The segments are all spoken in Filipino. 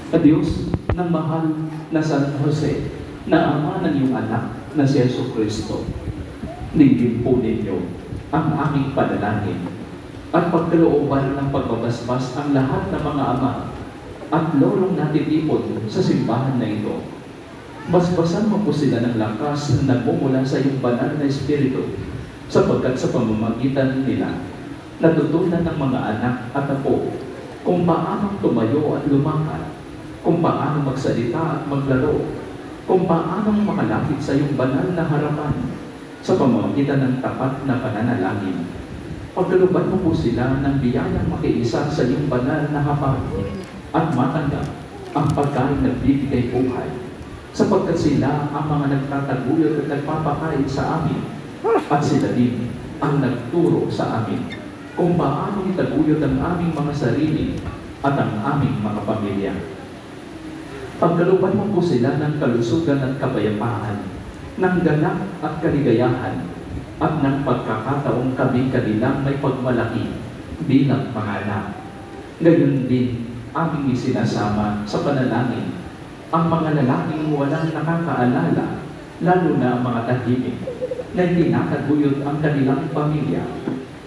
Sa Diyos ng mahal na San Jose, na ama ng iyong anak na si Yesu Cristo, ningin po ninyo ang aming panalangin at pagkalooban ng pagbabasbas ang lahat ng mga ama at lolong natitipon sa simbahan na ito. Basbasan mo po sila ng lakas na nagmumula sa iyong banal na Espiritu, sapagkat sa pamamagitan nila, natutunan ng mga anak at apo kung paano tumayo at lumakad, kung paano magsalita at maglaro, kung paano makalapit sa iyong banal na harapan sa pamamagitan ng tapat na pananalangin. Pagkaluban mo po sila ng biyayang makiisa sa iyong banal na hapag at matanggap ang pagkain na bibigay buhay, sapagkat sila ang mga nagtataguyod at nagpapakain sa amin, at sila din ang nagturo sa amin kung paano itaguyod ang aming mga sarili at ang aming mga pamilya. Pagkaluban mo po sila ng kalusugan at kapayapaan, ng ganap at kaligayahan, at ng pagkakataong kami kanilang may pagmalaki bilang mga anak. Gayon din aming isinasama sa panalangin ang mga lalaking walang nakakaalala, lalo na ang mga tahimik, na tinataguyod ang kanilang pamilya,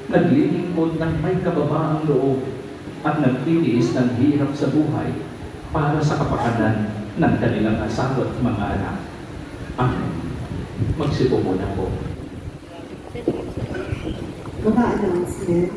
naglilingkod ng may kababaang loob, at nagtitiis ng hirap sa buhay para sa kapakanan ng kanilang asawa at mga anak. Amen. Magsipo muna po. Mga announcement.